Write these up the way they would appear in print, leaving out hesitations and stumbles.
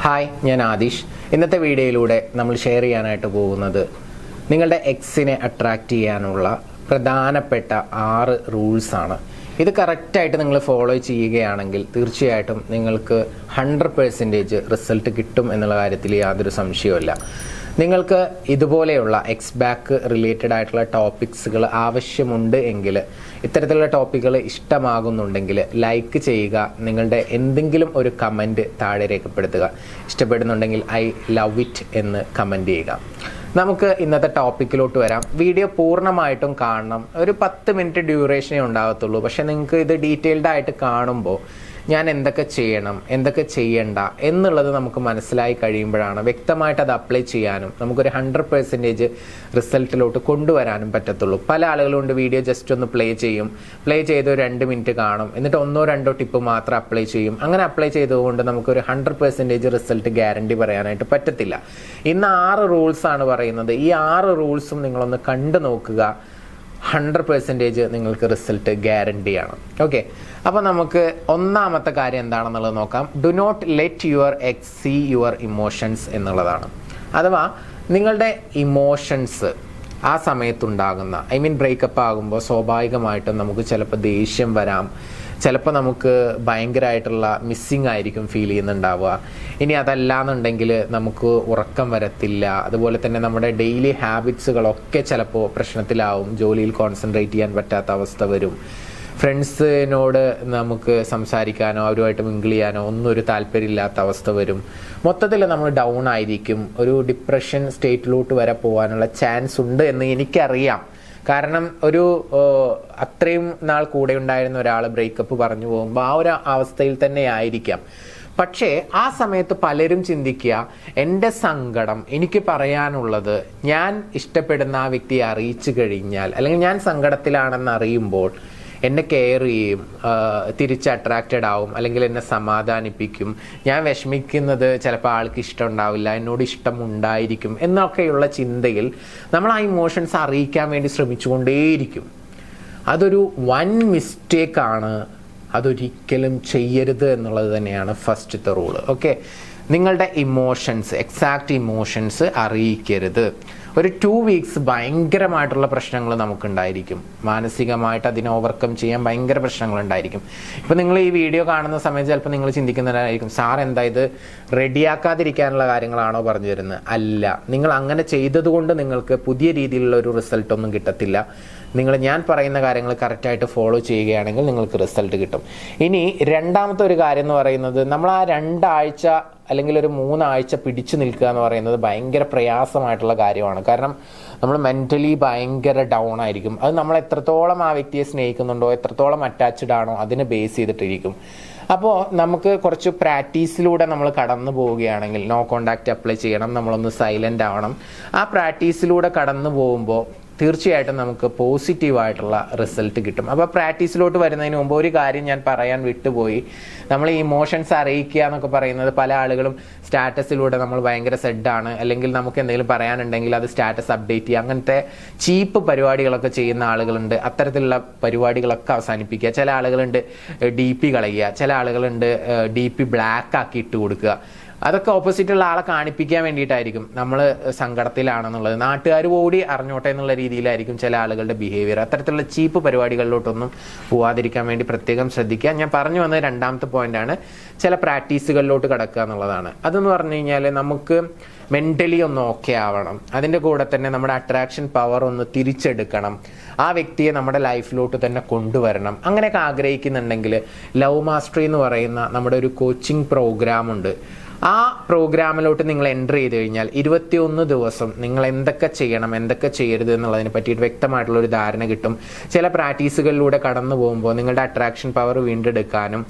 Hi, ഞാൻ ആദിഷ്. ഇന്നത്തെ വീഡിയോയിലൂടെ നമ്മൾ ഷെയർ ചെയ്യാനായിട്ട് പോകുന്നത് നിങ്ങളുടെ എക്സിനെ അട്രാക്റ്റ് ചെയ്യാനുള്ള പ്രധാനപ്പെട്ട 6 റൂൾസാണ്. ഇത് കറക്റ്റായിട്ട് നിങ്ങൾ ഫോളോ ചെയ്യുകയാണെങ്കിൽ തീർച്ചയായിട്ടും നിങ്ങൾക്ക് 100% റിസൾട്ട് കിട്ടും എന്നുള്ള കാര്യത്തിൽ യാതൊരു സംശയവുമില്ല. നിങ്ങൾക്ക് ഇതുപോലെയുള്ള എക്സ് ബാക്ക് റിലേറ്റഡ് ആയിട്ടുള്ള ടോപ്പിക്സുകൾ ആവശ്യമുണ്ട് എങ്കിൽ, ഇത്തരത്തിലുള്ള ടോപ്പിക്കുകൾ ഇഷ്ടമാകുന്നുണ്ടെങ്കിൽ ലൈക്ക് ചെയ്യുക, നിങ്ങളുടെ എന്തെങ്കിലും ഒരു കമൻറ്റ് താഴെ രേഖപ്പെടുത്തുക. ഇഷ്ടപ്പെടുന്നുണ്ടെങ്കിൽ ഐ ലവ് ഇറ്റ് എന്ന് കമൻറ്റ് ചെയ്യുക. നമുക്ക് ഇന്നത്തെ ടോപ്പിക്കിലോട്ട് വരാം. വീഡിയോ പൂർണ്ണമായിട്ടും കാണണം. ഒരു 10 മിനിറ്റ് ഡ്യൂറേഷനേ ഉണ്ടാകത്തുള്ളൂ. പക്ഷെ നിങ്ങൾക്ക് ഇത് ഡീറ്റെയിൽഡ് ആയിട്ട് കാണുമ്പോൾ ഞാൻ എന്തൊക്കെ ചെയ്യണം, എന്തൊക്കെ ചെയ്യണ്ട എന്നുള്ളത് നമുക്ക് മനസ്സിലായി കഴിയുമ്പോഴാണ് വ്യക്തമായിട്ട് അത് അപ്ലൈ ചെയ്യാനും നമുക്കൊരു 100% റിസൾട്ടിലോട്ട് കൊണ്ടുവരാനും പറ്റത്തുള്ളൂ. പല ആളുകളുണ്ട് വീഡിയോ ജസ്റ്റ് ഒന്ന് പ്ലേ ചെയ്ത് 2 മിനിറ്റ് കാണും, എന്നിട്ട് 1-2 ടിപ്പ് മാത്രം അപ്ലൈ ചെയ്യും. അങ്ങനെ അപ്ലൈ ചെയ്തുകൊണ്ട് നമുക്കൊരു 100% റിസൾട്ട് ഗ്യാരണ്ടി പറയാനായിട്ട് പറ്റത്തില്ല. ഇന്ന് 6 റൂൾസ് ആണ് പറയുന്നത്. ഈ 6 റൂൾസും നിങ്ങളൊന്ന് കണ്ടു നോക്കുക. 100% നിങ്ങൾക്ക് റിസൾട്ട് ഗ്യാരണ്ടിയാണ്. ഓക്കെ, അപ്പോൾ നമുക്ക് ഒന്നാമത്തെ കാര്യം എന്താണെന്നുള്ളത് നോക്കാം. Do not let your ex see your emotions എന്നുള്ളതാണ്. അഥവാ നിങ്ങളുടെ ഇമോഷൻസ് ആ സമയത്തുണ്ടാകുന്ന, ബ്രേക്കപ്പ് ആകുമ്പോൾ സ്വാഭാവികമായിട്ടും നമുക്ക് ചിലപ്പോൾ ദേഷ്യം വരാം, ചിലപ്പോൾ നമുക്ക് ഭയങ്കരമായിട്ടുള്ള മിസ്സിങ് ആയിരിക്കും ഫീൽ ചെയ്യുന്നുണ്ടാവുക. ഇനി അതല്ലാന്നുണ്ടെങ്കിൽ നമുക്ക് ഉറക്കം വരത്തില്ല. അതുപോലെ തന്നെ നമ്മുടെ ഡെയിലി ഹാബിറ്റ്സുകളൊക്കെ ചിലപ്പോൾ പ്രശ്നത്തിലാവും. ജോലിയിൽ കോൺസെൻട്രേറ്റ് ചെയ്യാൻ പറ്റാത്ത അവസ്ഥ വരും. ഫ്രണ്ട്സിനോട് നമുക്ക് സംസാരിക്കാനോ അവരുമായിട്ട് മിങ്കിൾ ചെയ്യാനോ ഒന്നും ഒരു താല്പര്യമില്ലാത്ത അവസ്ഥ വരും. മൊത്തത്തിൽ നമ്മൾ ഡൗൺ ആയിരിക്കും. ഒരു ഡിപ്രഷൻ സ്റ്റേറ്റിലോട്ട് വരെ പോകാനുള്ള ചാൻസ് ഉണ്ട് എന്ന് എനിക്കറിയാം. കാരണം ഒരു അത്രയും നാൾ കൂടെ ഉണ്ടായിരുന്ന ഒരാൾ ബ്രേക്കപ്പ് പറഞ്ഞു പോകുമ്പോൾ ആ ഒരു അവസ്ഥയിൽ തന്നെ ആയിരിക്കാം. പക്ഷേ ആ സമയത്ത് പലരും ചിന്തിക്കുക, എൻ്റെ സങ്കടം, എനിക്ക് പറയാനുള്ളത് ഞാൻ ഇഷ്ടപ്പെടുന്ന ആ വ്യക്തിയെ അറിയിച്ചു കഴിഞ്ഞാൽ, അല്ലെങ്കിൽ ഞാൻ സങ്കടത്തിലാണെന്ന് അറിയുമ്പോൾ എന്നെ കെയർ ചെയ്യും, തിരിച്ച് അട്രാക്റ്റഡ് ആവും, അല്ലെങ്കിൽ എന്നെ സമാധാനിപ്പിക്കും. ഞാൻ വിഷമിക്കുന്നത് ചിലപ്പോൾ ആൾക്ക് ഇഷ്ടം ഉണ്ടാവില്ല, എന്നോട് ഇഷ്ടം ഉണ്ടായിരിക്കും എന്നൊക്കെയുള്ള ചിന്തയിൽ നമ്മൾ ആ ഇമോഷൻസ് അറിയിക്കാൻ വേണ്ടി ശ്രമിച്ചുകൊണ്ടേയിരിക്കും. അതൊരു വൻ മിസ്റ്റേക്കാണ്. അതൊരിക്കലും ചെയ്യരുത് എന്നുള്ളത് തന്നെയാണ് ഫസ്റ്റത്തെ റൂള്. ഓക്കെ, നിങ്ങളുടെ എക്സാക്റ്റ് ഇമോഷൻസ് അറിയിക്കരുത്. ഒരു 2 വീക്സ് ഭയങ്കരമായിട്ടുള്ള പ്രശ്നങ്ങൾ നമുക്കുണ്ടായിരിക്കും. മാനസികമായിട്ട് അതിനെ ഓവർകം ചെയ്യാൻ ഭയങ്കര പ്രശ്നങ്ങളുണ്ടായിരിക്കും. ഇപ്പം നിങ്ങൾ ഈ വീഡിയോ കാണുന്ന സമയത്ത് ചിലപ്പോൾ നിങ്ങൾ ചിന്തിക്കുന്നതായിരിക്കും, സാർ എന്താ ഇത് റെഡിയാക്കാതിരിക്കാനുള്ള കാര്യങ്ങളാണോ പറഞ്ഞു തരുന്നത്? അല്ല, നിങ്ങൾ അങ്ങനെ ചെയ്തതുകൊണ്ട് നിങ്ങൾക്ക് പുതിയ രീതിയിലുള്ള ഒരു റിസൾട്ടൊന്നും കിട്ടത്തില്ല. ഞാൻ പറയുന്ന കാര്യങ്ങൾ കറക്റ്റായിട്ട് ഫോളോ ചെയ്യുകയാണെങ്കിൽ നിങ്ങൾക്ക് റിസൾട്ട് കിട്ടും. ഇനി രണ്ടാമത്തെ ഒരു കാര്യം എന്ന് പറയുന്നത്, നമ്മൾ ആ 2 ആഴ്ച അല്ലെങ്കിൽ ഒരു 3 ആഴ്ച പിടിച്ചു നിൽക്കുക എന്ന് പറയുന്നത് ഭയങ്കര പ്രയാസമായിട്ടുള്ള കാര്യമാണ്. കാരണം നമ്മൾ മെൻ്റലി ഭയങ്കര ഡൗൺ ആയിരിക്കും. അത് നമ്മൾ എത്രത്തോളം ആ വ്യക്തിയെ സ്നേഹിക്കുന്നുണ്ടോ, എത്രത്തോളം അറ്റാച്ച്ഡ് ആണോ അതിനെ ബേസ് ചെയ്തിട്ടിരിക്കും. അപ്പോൾ നമുക്ക് കുറച്ച് പ്രാക്ടീസിലൂടെ നമ്മൾ കടന്നു പോവുകയാണെങ്കിൽ, നോ കോണ്ടാക്റ്റ് അപ്ലൈ ചെയ്യണം, നമ്മളൊന്ന് സൈലൻ്റ് ആവണം. ആ പ്രാക്ടീസിലൂടെ കടന്നു പോകുമ്പോൾ തീർച്ചയായിട്ടും നമുക്ക് പോസിറ്റീവായിട്ടുള്ള റിസൾട്ട് കിട്ടും. അപ്പോൾ പ്രാക്ടീസിലോട്ട് വരുന്നതിന് മുമ്പ് ഒരു കാര്യം ഞാൻ പറയാൻ വിട്ടുപോയി. നമ്മൾ ഈ ഇമോഷൻസ് അറിയിക്കുക എന്നൊക്കെ പറയുന്നത്, പല ആളുകളും സ്റ്റാറ്റസിലൂടെ നമ്മൾ ഭയങ്കര സെഡാണ്, അല്ലെങ്കിൽ നമുക്ക് എന്തെങ്കിലും പറയാനുണ്ടെങ്കിൽ അത് സ്റ്റാറ്റസ് അപ്ഡേറ്റ് ചെയ്യുക, അങ്ങനത്തെ ചീപ്പ് പരിപാടികളൊക്കെ ചെയ്യുന്ന ആളുകളുണ്ട്. അത്തരത്തിലുള്ള പരിപാടികളൊക്കെ അവസാനിപ്പിക്കുക. ചില ആളുകളുണ്ട് DP കളയുക, ചില ആളുകളുണ്ട് DP ബ്ലാക്ക് ആക്കി ഇട്ട് കൊടുക്കുക. അതൊക്കെ ഓപ്പോസിറ്റുള്ള ആളെ കാണിപ്പിക്കാൻ വേണ്ടിയിട്ടായിരിക്കും. നമ്മൾ സങ്കടത്തിലാണെന്നുള്ളത് നാട്ടുകാർ ഓടി അറിഞ്ഞോട്ടെ എന്നുള്ള രീതിയിലായിരിക്കും ചില ആളുകളുടെ ബിഹേവിയർ. അത്തരത്തിലുള്ള ചീപ്പ് പരിപാടികളിലോട്ടൊന്നും പോവാതിരിക്കാൻ വേണ്ടി പ്രത്യേകം ശ്രദ്ധിക്കുക. ഞാൻ പറഞ്ഞു വന്നത് രണ്ടാമത്തെ പോയിന്റാണ്, ചില പ്രാക്ടീസുകളിലോട്ട് കടക്കുക എന്നുള്ളതാണ്. അതെന്ന് പറഞ്ഞു കഴിഞ്ഞാൽ നമുക്ക് മെൻ്റലി ഒന്ന് ഓക്കെ ആവണം. അതിൻ്റെ കൂടെ തന്നെ നമ്മുടെ അട്രാക്ഷൻ പവർ ഒന്ന് തിരിച്ചെടുക്കണം. ആ വ്യക്തിയെ നമ്മുടെ ലൈഫിലോട്ട് തന്നെ കൊണ്ടുവരണം. അങ്ങനെയൊക്കെ ആഗ്രഹിക്കുന്നുണ്ടെങ്കിൽ ലവ് മാസ്റ്ററി എന്ന് പറയുന്ന നമ്മുടെ ഒരു കോച്ചിങ് പ്രോഗ്രാം ഉണ്ട്. ആ പ്രോഗ്രാമിലോട്ട് നിങ്ങൾ എൻ്റർ ചെയ്ത് കഴിഞ്ഞാൽ 21 ദിവസം നിങ്ങൾ എന്തൊക്കെ ചെയ്യണം, എന്തൊക്കെ ചെയ്യരുത് എന്നുള്ളതിനെ പറ്റിയിട്ട് വ്യക്തമായിട്ടുള്ളൊരു ധാരണ കിട്ടും. ചില പ്രാക്ടീസുകളിലൂടെ കടന്നു പോകുമ്പോൾ നിങ്ങളുടെ അട്രാക്ഷൻ പവർ വീണ്ടെടുക്കാനും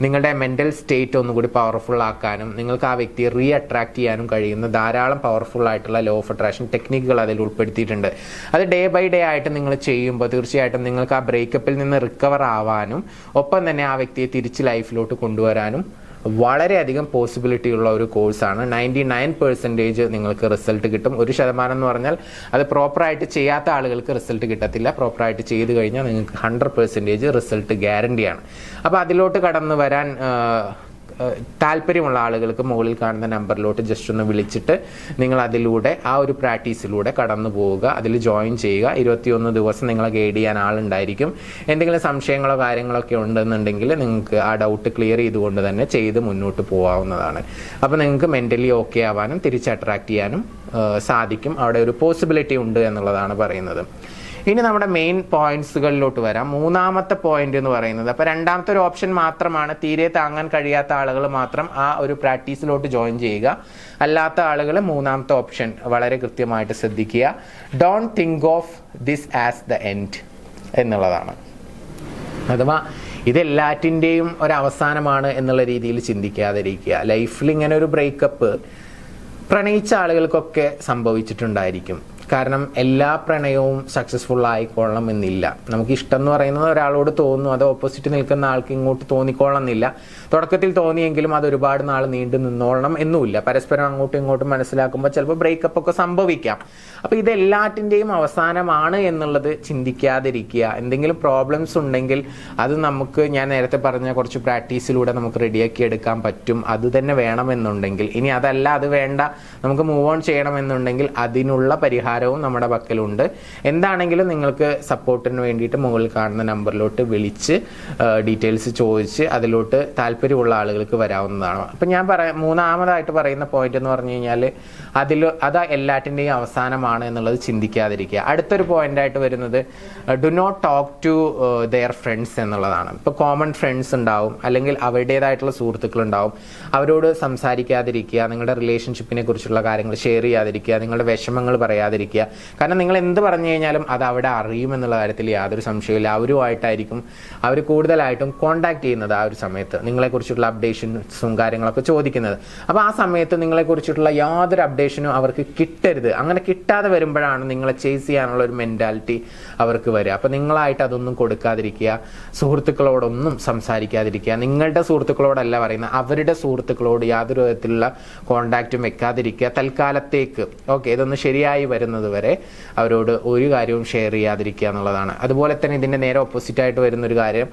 നിങ്ങളുടെ മെൻ്റൽ സ്റ്റേറ്റ് ഒന്നുകൂടി പവർഫുൾ ആക്കാനും നിങ്ങൾക്ക് ആ വ്യക്തിയെ റീ അട്രാക്ട് ചെയ്യാനും കഴിയുന്ന ധാരാളം പവർഫുൾ ആയിട്ടുള്ള ലോ ഓഫ് അട്രാക്ഷൻ ടെക്നിക്കുകൾ അതിൽ ഉൾപ്പെടുത്തിയിട്ടുണ്ട്. അത് ഡേ ബൈ ഡേ ആയിട്ട് നിങ്ങൾ ചെയ്യുമ്പോൾ തീർച്ചയായിട്ടും നിങ്ങൾക്ക് ആ ബ്രേക്കപ്പിൽ നിന്ന് റിക്കവർ ആവാനും ഒപ്പം തന്നെ ആ വ്യക്തിയെ തിരിച്ച് ലൈഫിലോട്ട് കൊണ്ടുവരാനും വളരെയധികം പോസിബിലിറ്റി ഉള്ള ഒരു കോഴ്സാണ്. 99% നിങ്ങൾക്ക് റിസൾട്ട് കിട്ടും. 1% എന്ന് പറഞ്ഞാൽ അത് പ്രോപ്പറായിട്ട് ചെയ്യാത്ത ആളുകൾക്ക് റിസൾട്ട് കിട്ടത്തില്ല. പ്രോപ്പറായിട്ട് ചെയ്ത് കഴിഞ്ഞാൽ നിങ്ങൾക്ക് 100% റിസൾട്ട് ഗ്യാരണ്ടിയാണ്. അപ്പോൾ അതിലോട്ട് കടന്നു വരാൻ താല്പര്യമുള്ള ആളുകൾക്ക് മുകളിൽ കാണുന്ന നമ്പറിലോട്ട് ജസ്റ്റ് ഒന്ന് വിളിച്ചിട്ട് നിങ്ങൾ അതിലൂടെ ആ ഒരു പ്രാക്ടീസിലൂടെ കടന്നു പോവുക, അതിൽ ജോയിൻ ചെയ്യുക. 21 ദിവസം നിങ്ങളെ ഗൈഡ് ചെയ്യാൻ ആളുണ്ടായിരിക്കും. എന്തെങ്കിലും സംശയങ്ങളോ കാര്യങ്ങളൊക്കെ ഉണ്ടെന്നുണ്ടെങ്കിൽ നിങ്ങൾക്ക് ആ ഡൗട്ട് ക്ലിയർ ചെയ്തുകൊണ്ട് തന്നെ ചെയ്ത് മുന്നോട്ട് പോകാവുന്നതാണ്. അപ്പോൾ നിങ്ങൾക്ക് മെൻ്റലി ഓക്കെ ആവാനും തിരിച്ച് അട്രാക്ട് ചെയ്യാനും സാധിക്കും. അവിടെ ഒരു പോസിബിലിറ്റി ഉണ്ട് എന്നുള്ളതാണ് പറയുന്നത്. ഇനി നമ്മുടെ മെയിൻ പോയിന്റ്സുകളിലോട്ട് വരാം. മൂന്നാമത്തെ പോയിന്റ് എന്ന് പറയുന്നത്, അപ്പോൾ രണ്ടാമത്തെ ഒരു ഓപ്ഷൻ മാത്രമാണ്, തീരെ താങ്ങാൻ കഴിയാത്ത ആളുകൾ മാത്രം ആ ഒരു പ്രാക്ടീസിലോട്ട് ജോയിൻ ചെയ്യുക. അല്ലാത്ത ആളുകൾ മൂന്നാമത്തെ ഓപ്ഷൻ വളരെ കൃത്യമായിട്ട് ശ്രദ്ധിക്കുക. Don't think of this as the end എന്നുള്ളതാണ്. അഥവാ ഇതെല്ലാറ്റിൻ്റെയും ഒരവസാനമാണ് എന്നുള്ള രീതിയിൽ ചിന്തിക്കാതിരിക്കുക. ലൈഫിൽ ഇങ്ങനെ ഒരു ബ്രേക്കപ്പ് പ്രണയിച്ച ആളുകൾക്കൊക്കെ സംഭവിച്ചിട്ടുണ്ടായിരിക്കും. കാരണം എല്ലാ പ്രണയവും സക്സസ്ഫുൾ ആയിക്കൊള്ളണം എന്നില്ല. നമുക്ക് ഇഷ്ടം എന്ന് പറയുന്നത് ഒരാളോട് തോന്നുന്നു, അത് ഓപ്പോസിറ്റ് നിൽക്കുന്ന ആൾക്ക് ഇങ്ങോട്ട് തോന്നിക്കൊള്ളണം എന്നില്ല. തുടക്കത്തിൽ തോന്നിയെങ്കിലും അത് ഒരുപാട് നാൾ നീണ്ടു നിന്നോളണം എന്നുമില്ല. പരസ്പരം അങ്ങോട്ടും ഇങ്ങോട്ടും മനസ്സിലാക്കുമ്പോൾ ചിലപ്പോൾ ബ്രേക്കപ്പ് ഒക്കെ സംഭവിക്കാം. അപ്പോൾ ഇതെല്ലാറ്റിൻ്റെയും അവസാനമാണ് എന്നുള്ളത് ചിന്തിക്കാതിരിക്കുക. എന്തെങ്കിലും പ്രോബ്ലംസ് ഉണ്ടെങ്കിൽ അത് നമുക്ക്, ഞാൻ നേരത്തെ പറഞ്ഞ കുറച്ച് പ്രാക്ടീസിലൂടെ നമുക്ക് റെഡിയാക്കി എടുക്കാൻ പറ്റും. അത് തന്നെ വേണമെന്നുണ്ടെങ്കിൽ, ഇനി അതല്ല അത് വേണ്ട നമുക്ക് മൂവ് ഓൺ ചെയ്യണമെന്നുണ്ടെങ്കിൽ അതിനുള്ള പരിഹാരവും നമ്മുടെ പക്കലുണ്ട്. എന്താണെങ്കിലും നിങ്ങൾക്ക് സപ്പോർട്ടിന് വേണ്ടിയിട്ട് മുകളിൽ കാണുന്ന നമ്പറിലോട്ട് വിളിച്ച് ഡീറ്റെയിൽസ് ചോദിച്ച് അതിലോട്ട് താല്പര്യമുള്ള ആളുകൾക്ക് വരാവുന്നതാണ്. അപ്പം ഞാൻ മൂന്നാമതായിട്ട് പറയുന്ന പോയിന്റ് എന്ന് പറഞ്ഞു കഴിഞ്ഞാൽ അത് എല്ലാറ്റിൻ്റെയും അവസാനമാണ് എന്നുള്ളത് ചിന്തിക്കാതിരിക്കുക. അടുത്തൊരു പോയിന്റായിട്ട് വരുന്നത് do not talk to their friends എന്നുള്ളതാണ്. ഇപ്പോൾ കോമൺ ഫ്രണ്ട്സ് ഉണ്ടാവും, അല്ലെങ്കിൽ അവരുടേതായിട്ടുള്ള സുഹൃത്തുക്കൾ ഉണ്ടാവും. അവരോട് സംസാരിക്കാതിരിക്കുക, നിങ്ങളുടെ റിലേഷൻഷിപ്പിനെ കുറിച്ചുള്ള കാര്യങ്ങൾ ഷെയർ ചെയ്യാതിരിക്കുക, നിങ്ങളുടെ വിഷമങ്ങൾ പറയാതിരിക്കുക. കാരണം നിങ്ങൾ എന്ത് പറഞ്ഞു കഴിഞ്ഞാലും അത് അവിടെ അറിയുമെന്നുള്ള കാര്യത്തിൽ യാതൊരു സംശയമില്ല. അവരുമായിട്ടായിരിക്കും അവർ കൂടുതലായിട്ടും കോണ്ടാക്ട് ചെയ്യുന്നത്. ആ ഒരു സമയത്ത് നിങ്ങളെക്കുറിച്ചുള്ള അപ്ഡേഷൻസും കാര്യങ്ങളൊക്കെ ചോദിക്കുന്നത്. അപ്പോൾ ആ സമയത്ത് നിങ്ങളെക്കുറിച്ചിട്ടുള്ള യാതൊരു അപ്ഡേഷനും അവർക്ക് കിട്ടരുത്. അങ്ങനെ കിട്ടാതെ വരുമ്പോഴാണ് നിങ്ങളെ ചേസ് ചെയ്യാനുള്ള ഒരു മെൻറ്റാലിറ്റി അവർക്ക് വരിക. അപ്പോൾ നിങ്ങളായിട്ട് അതൊന്നും കൊടുക്കാതിരിക്കുക, സുഹൃത്തുക്കളോടൊന്നും സംസാരിക്കാതിരിക്കുക. നിങ്ങളുടെ സുഹൃത്തുക്കളോടല്ല പറയുന്നത്, അവരുടെ സുഹൃത്തുക്കളോട് യാതൊരു വിധത്തിലുള്ള കോണ്ടാക്റ്റും വെക്കാതിരിക്കുക തൽക്കാലത്തേക്ക്. ഓക്കെ, ഇതൊന്ന് ശരിയായി വരുന്നത് വരെ അവരോട് ഒരു കാര്യവും ഷെയർ ചെയ്യാതിരിക്കുക എന്നുള്ളതാണ്. അതുപോലെ തന്നെ ഇതിൻ്റെ നേരെ ഓപ്പോസിറ്റ് ആയിട്ട് വരുന്നൊരു കാര്യം,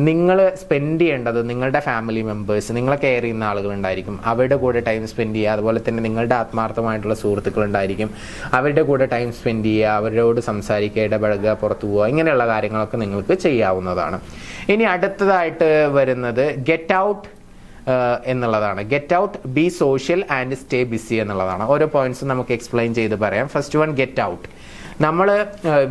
നിങ്ങൾ സ്പെൻഡ് ചെയ്യേണ്ടത് നിങ്ങളുടെ ഫാമിലി മെമ്പേഴ്സ്, നിങ്ങളെ കെയർ ചെയ്യുന്ന ആളുകളുണ്ടായിരിക്കും, അവരുടെ കൂടെ ടൈം സ്പെൻഡ് ചെയ്യുക. അതുപോലെ തന്നെ നിങ്ങളുടെ ആത്മാർത്ഥമായിട്ടുള്ള സുഹൃത്തുക്കളുണ്ടായിരിക്കും, അവരുടെ കൂടെ ടൈം സ്പെൻഡ് ചെയ്യുക, അവരോട് സംസാരിക്കുക, ഇടപഴകുക, പുറത്തു പോവുക, ഇങ്ങനെയുള്ള കാര്യങ്ങളൊക്കെ നിങ്ങൾക്ക് ചെയ്യാവുന്നതാണ്. ഇനി അടുത്തതായിട്ട് വരുന്നത് ഗെറ്റ് ഔട്ട് എന്നുള്ളതാണ്. Get out, be social and stay busy എന്നുള്ളതാണ്. ഓരോ പോയിന്റ്സും നമുക്ക് എക്സ്പ്ലെയിൻ ചെയ്ത് പറയാം. First one, get out. നമ്മൾ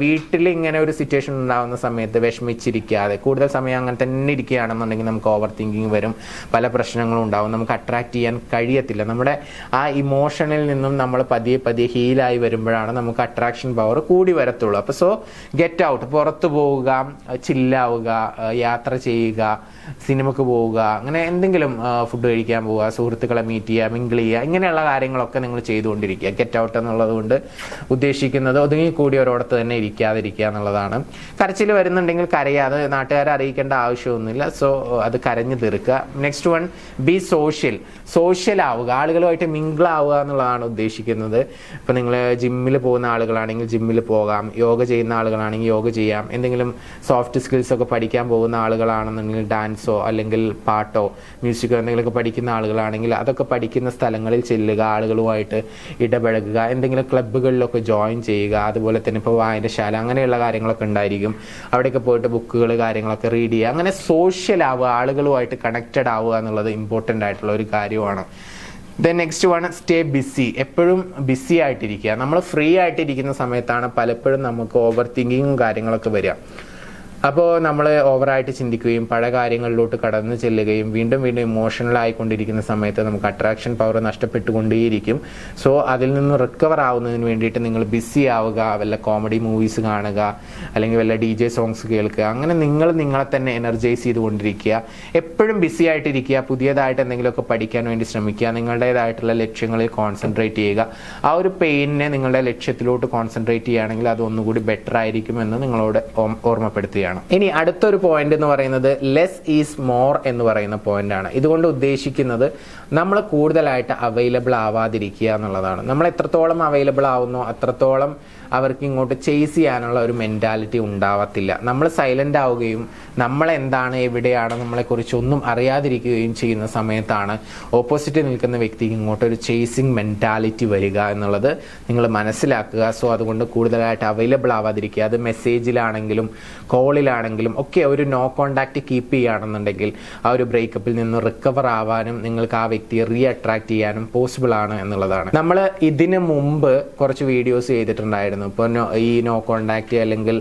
വീട്ടിൽ ഇങ്ങനെ ഒരു സിറ്റുവേഷൻ ഉണ്ടാകുന്ന സമയത്ത് വിഷമിച്ചിരിക്കാതെ കൂടുതൽ സമയം അങ്ങനെ തന്നെ ഇരിക്കുകയാണെന്നുണ്ടെങ്കിൽ നമുക്ക് ഓവർ തിങ്കിങ് വരും, പല പ്രശ്നങ്ങളും ഉണ്ടാവും, നമുക്ക് അട്രാക്ട് ചെയ്യാൻ കഴിയത്തില്ല. നമ്മുടെ ആ ഇമോഷനിൽ നിന്നും നമ്മൾ പതിയെ പതിയെ ഹീലായി വരുമ്പോഴാണ് നമുക്ക് അട്രാക്ഷൻ പവർ കൂടി വരത്തുള്ളൂ. അപ്പോൾ സോ ഗെറ്റ് ഔട്ട്, പുറത്തു പോവുക, ചില്ലാവുക, യാത്ര ചെയ്യുക, സിനിമക്ക് പോവുക, അങ്ങനെ എന്തെങ്കിലും ഫുഡ് കഴിക്കാൻ പോവുക, സുഹൃത്തുക്കളെ മീറ്റ് ചെയ്യുക, മിങ്കിൾ ചെയ്യുക, ഇങ്ങനെയുള്ള കാര്യങ്ങളൊക്കെ നിങ്ങൾ ചെയ്തുകൊണ്ടിരിക്കുക. ഗെറ്റ് ഔട്ട് എന്നുള്ളത് കൊണ്ട് ഉദ്ദേശിക്കുന്നത് ഒതുങ്ങി കൂടി ഒരിടത്ത് തന്നെ ഇരിക്കാതിരിക്കുക എന്നുള്ളതാണ്. കരച്ചിൽ വരുന്നുണ്ടെങ്കിൽ കരയാതെ നാട്ടുകാരെ അറിയിക്കേണ്ട ആവശ്യമൊന്നുമില്ല. സോ അത് കരഞ്ഞു തീർക്കുക. Next one, B social. Social ആവുക, ആളുകളുമായിട്ട് മിങ്കിൾ ആവുക എന്നുള്ളതാണ് ഉദ്ദേശിക്കുന്നത്. ഇപ്പം നിങ്ങൾ ജിമ്മിൽ പോകുന്ന ആളുകളാണെങ്കിൽ ജിമ്മിൽ പോകാം, യോഗ ചെയ്യുന്ന ആളുകളാണെങ്കിൽ യോഗ ചെയ്യാം, എന്തെങ്കിലും സോഫ്റ്റ് സ്കിൽസ് ഒക്കെ പഠിക്കാൻ പോകുന്ന ആളുകളാണെന്നുണ്ടെങ്കിൽ ഡാൻസോ അല്ലെങ്കിൽ പാട്ടോ മ്യൂസിക്കോ എന്തെങ്കിലുമൊക്കെ പഠിക്കുന്ന ആളുകളാണെങ്കിൽ അതൊക്കെ പഠിക്കുന്ന സ്ഥലങ്ങളിൽ ചെല്ലുക, ആളുകളുമായിട്ട് ഇടപഴകുക, എന്തെങ്കിലും ക്ലബ്ബുകളിലൊക്കെ ജോയിൻ ചെയ്യുക. അതുപോലെ തന്നെ ഇപ്പോൾ വായനശാല അങ്ങനെയുള്ള കാര്യങ്ങളൊക്കെ ഉണ്ടായിരിക്കും, അവിടെയൊക്കെ പോയിട്ട് ബുക്കുകൾ കാര്യങ്ങളൊക്കെ റീഡ് ചെയ്യുക. അങ്ങനെ സോഷ്യൽ ആവുക, ആളുകളുമായിട്ട് കണക്റ്റഡ് ആവുക എന്നുള്ളത് ഇമ്പോർട്ടൻ്റ് ആയിട്ടുള്ള ഒരു കാര്യമാണ്. Then next one, stay busy. എപ്പോഴും ബിസി ആയിട്ടിരിക്കുക. നമ്മൾ ഫ്രീ ആയിട്ടിരിക്കുന്ന സമയത്താണ് പലപ്പോഴും നമുക്ക് ഓവർ തിങ്കിങ്ങും കാര്യങ്ങളൊക്കെ വരിക. അപ്പോൾ നമ്മൾ ഓവറായിട്ട് ചിന്തിക്കുകയും പല കാര്യങ്ങളിലോട്ട് കടന്നു ചെല്ലുകയും വീണ്ടും വീണ്ടും ഇമോഷണൽ ആയിക്കൊണ്ടിരിക്കുന്ന സമയത്ത് നമുക്ക് അട്രാക്ഷൻ പവർ നഷ്ടപ്പെട്ടുകൊണ്ടേയിരിക്കും. സോ അതിൽ നിന്ന് റിക്കവർ ആവുന്നതിന് വേണ്ടിയിട്ട് നിങ്ങൾ ബിസി ആവുക, വല്ല കോമഡി മൂവീസ് കാണുക, അല്ലെങ്കിൽ വല്ല DJ സോങ്സ് കേൾക്കുക. അങ്ങനെ നിങ്ങളെ തന്നെ എനർജൈസ് ചെയ്തുകൊണ്ടിരിക്കുക. എപ്പോഴും ബിസി ആയിട്ടിരിക്കുക. പുതിയതായിട്ട് എന്തെങ്കിലുമൊക്കെ പഠിക്കാൻ വേണ്ടി ശ്രമിക്കുക. നിങ്ങളുടേതായിട്ടുള്ള ലക്ഷ്യങ്ങളിൽ കോൺസെൻട്രേറ്റ് ചെയ്യുക. ആ ഒരു പെയിനെ നിങ്ങളുടെ ലക്ഷ്യത്തിലോട്ട് കോൺസെൻട്രേറ്റ് ചെയ്യുകയാണെങ്കിൽ അത് ഒന്നുകൂടി ബെറ്റർ ആയിരിക്കുമെന്ന് നിങ്ങളോട് ഓർമ്മപ്പെടുത്തുകയാണ്. വേണം. ഇനി അടുത്തൊരു പോയിന്റ് എന്ന് പറയുന്നത് ലെസ് ഈസ് മോർ എന്ന് പറയുന്ന പോയിന്റാണ്. ഇതുകൊണ്ട് ഉദ്ദേശിക്കുന്നത് നമ്മൾ കൂടുതലായിട്ട് അവൈലബിൾ ആവാതിരിക്കുക എന്നുള്ളതാണ്. നമ്മൾ എത്രത്തോളം അവൈലബിൾ ആവുന്നോ അത്രത്തോളം അവർക്ക് ഇങ്ങോട്ട് ചേസ് ചെയ്യാനുള്ള ഒരു മെൻറ്റാലിറ്റി ഉണ്ടാവത്തില്ല. നമ്മൾ സൈലൻ്റ് ആവുകയും നമ്മളെന്താണ് എവിടെയാണ് നമ്മളെക്കുറിച്ചൊന്നും അറിയാതിരിക്കുകയും ചെയ്യുന്ന സമയത്താണ് ഓപ്പോസിറ്റ് നിൽക്കുന്ന വ്യക്തിക്ക് ഇങ്ങോട്ടൊരു ചേസിങ് മെൻറ്റാലിറ്റി വരിക എന്നുള്ളത് നിങ്ങൾ മനസ്സിലാക്കുക. സോ അതുകൊണ്ട് കൂടുതലായിട്ട് അവൈലബിൾ ആവാതിരിക്കുക. അത് മെസ്സേജിലാണെങ്കിലും കോളിലാണെങ്കിലും ഒക്കെ ഒരു നോ കോണ്ടാക്റ്റ് കീപ്പ് ചെയ്യുകയാണെന്നുണ്ടെങ്കിൽ ആ ഒരു ബ്രേക്കപ്പിൽ നിന്ന് റിക്കവർ ആവാനും നിങ്ങൾക്ക് ആ വ്യക്തിയെ റീ അട്രാക്ട് ചെയ്യാനും പോസിബിൾ ആണ് എന്നുള്ളതാണ്. നമ്മൾ ഇതിന് മുമ്പ് കുറച്ച് വീഡിയോസ് ചെയ്തിട്ടുണ്ടായിരുന്നു. ഇപ്പോൾ ഈ നോ കോണ്ടാക്റ്റ് അല്ലെങ്കിൽ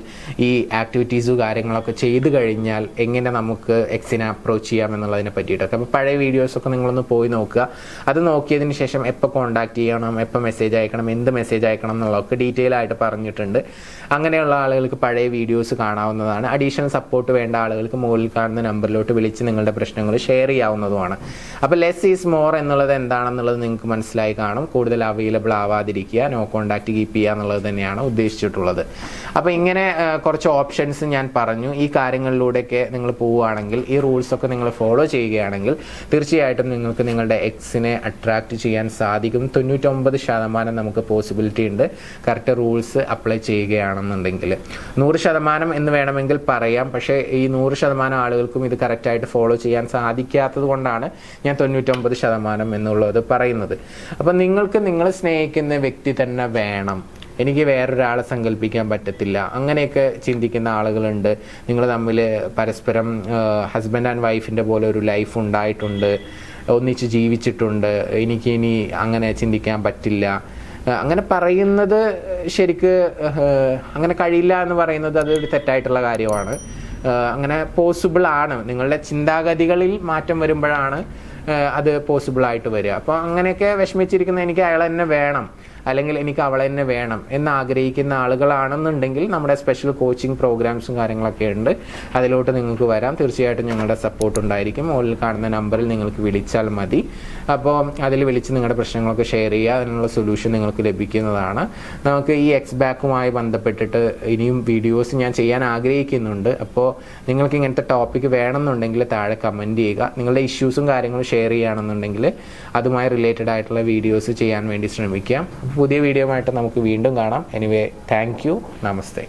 ഈ ആക്ടിവിറ്റീസ് കാര്യങ്ങളൊക്കെ ചെയ്തു കഴിഞ്ഞാൽ എങ്ങനെ നമുക്ക് എക്സിനെ അപ്രോച്ച് ചെയ്യാം എന്നുള്ളതിനെ പറ്റിയിട്ടൊക്കെ. അപ്പോൾ പഴയ വീഡിയോസൊക്കെ നിങ്ങളൊന്ന് പോയി നോക്കുക. അത് നോക്കിയതിന് ശേഷം എപ്പോൾ കോണ്ടാക്ട് ചെയ്യണം, എപ്പോൾ മെസ്സേജ് അയക്കണം, എന്ത് മെസ്സേജ് അയക്കണം എന്നുള്ളതൊക്കെ ഡീറ്റെയിൽ ആയിട്ട് പറഞ്ഞിട്ടുണ്ട്. അങ്ങനെയുള്ള ആളുകൾക്ക് പഴയ വീഡിയോസ് കാണാവുന്നതാണ്. അഡീഷണൽ സപ്പോർട്ട് വേണ്ട ആളുകൾക്ക് മുകളിൽ കാണുന്ന നമ്പറിലോട്ട് വിളിച്ച് നിങ്ങളുടെ പ്രശ്നങ്ങൾ ഷെയർ ചെയ്യാവുന്നതുമാണ്. അപ്പോൾ ലെസ് ഈസ് മോർ എന്നുള്ളത് എന്താണെന്നുള്ളത് നിങ്ങൾക്ക് മനസ്സിലായി കാണും. കൂടുതൽ അവൈലബിൾ ആവാതിരിക്കുക, നോ കോണ്ടാക്ട് കീപ്പ് ചെയ്യുക എന്നുള്ളത് തന്നെയാണ് ഉദ്ദേശിച്ചിട്ടുള്ളത്. അപ്പോൾ ഇങ്ങനെ കുറച്ച് ഓപ്ഷൻസ് ഞാൻ പറഞ്ഞു. ഈ കാര്യങ്ങളിലൂടെയൊക്കെ നിങ്ങൾ പോവുകയാണെങ്കിൽ, ഈ റൂൾസൊക്കെ നിങ്ങൾ ഫോളോ ചെയ്യുകയാണെങ്കിൽ തീർച്ചയായിട്ടും നിങ്ങൾക്ക് നിങ്ങളുടെ എക്സിനെ അട്രാക്റ്റ് ചെയ്യാൻ സാധിക്കും. 99% നമുക്ക് പോസിബിലിറ്റി ഉണ്ട് കറക്റ്റ് റൂൾസ് അപ്ലൈ ചെയ്യുകയാണെന്നുണ്ടെങ്കിൽ. 100% എന്ന് വേണമെങ്കിൽ പറയാം. പക്ഷേ ഈ 100% ആളുകൾക്കും ഇത് കറക്റ്റായിട്ട് ഫോളോ ചെയ്യാൻ സാധിക്കാത്തത് കൊണ്ടാണ് ഞാൻ 99% എന്നുള്ളത് പറയുന്നത്. അപ്പം നിങ്ങൾക്ക് നിങ്ങൾ സ്നേഹിക്കുന്ന വ്യക്തി തന്നെ വേണം, എനിക്ക് വേറൊരാളെ സങ്കല്പിക്കാൻ പറ്റത്തില്ല, അങ്ങനെയൊക്കെ ചിന്തിക്കുന്ന ആളുകളുണ്ട്. നിങ്ങൾ തമ്മിൽ പരസ്പരം ഹസ്ബൻഡ് ആൻഡ് വൈഫിൻ്റെ പോലെ ഒരു ലൈഫ് ഉണ്ടായിട്ടുണ്ട്, ഒന്നിച്ച് ജീവിച്ചിട്ടുണ്ട്, എനിക്കിനി അങ്ങനെ ചിന്തിക്കാൻ പറ്റില്ല, അങ്ങനെ പറയുന്നത് ശരിക്ക് അങ്ങനെ കഴിയില്ല എന്ന് പറയുന്നത് അതൊരു തെറ്റായിട്ടുള്ള കാര്യമാണ്. അങ്ങനെ പോസിബിൾ ആണ്. നിങ്ങളുടെ ചിന്താഗതികളിൽ മാറ്റം വരുമ്പോഴാണ് അത് പോസിബിൾ ആയിട്ട് വരിക. അപ്പോൾ അങ്ങനെയൊക്കെ വിഷമിച്ചിരിക്കുന്ന എനിക്ക് അയാൾ തന്നെ വേണം അല്ലെങ്കിൽ എനിക്ക് അവളെ തന്നെ വേണം എന്ന് ആഗ്രഹിക്കുന്ന ആളുകളാണെന്നുണ്ടെങ്കിൽ നമ്മുടെ സ്പെഷ്യൽ കോച്ചിങ് പ്രോഗ്രാംസും കാര്യങ്ങളൊക്കെ ഉണ്ട്. അതിലോട്ട് നിങ്ങൾക്ക് വരാം. തീർച്ചയായിട്ടും ഞങ്ങളുടെ സപ്പോർട്ട് ഉണ്ടായിരിക്കും. മുകളിൽ കാണുന്ന നമ്പറിൽ നിങ്ങൾക്ക് വിളിച്ചാൽ മതി. അപ്പോൾ അതിൽ വിളിച്ച് നിങ്ങളുടെ പ്രശ്നങ്ങളൊക്കെ ഷെയർ ചെയ്യുക. അതിനുള്ള സൊല്യൂഷൻ നിങ്ങൾക്ക് ലഭിക്കുന്നതാണ്. നമുക്ക് ഈ എക്സ് ബാക്കുമായി ബന്ധപ്പെട്ടിട്ട് ഇനിയും വീഡിയോസ് ഞാൻ ചെയ്യാൻ ആഗ്രഹിക്കുന്നുണ്ട്. അപ്പോൾ നിങ്ങൾക്ക് ഇങ്ങനത്തെ ടോപ്പിക്ക് വേണമെന്നുണ്ടെങ്കിൽ താഴെ കമൻറ്റ് ചെയ്യുക. നിങ്ങളുടെ ഇഷ്യൂസും കാര്യങ്ങളും ഷെയർ ചെയ്യുകയാണെന്നുണ്ടെങ്കിൽ അതുമായി റിലേറ്റഡ് ആയിട്ടുള്ള വീഡിയോസ് ചെയ്യാൻ വേണ്ടി ശ്രമിക്കാം. പുതിയ വീഡിയോ ആയിട്ട് നമുക്ക് വീണ്ടും കാണാം. Anyway, thank you. നമസ്തേ.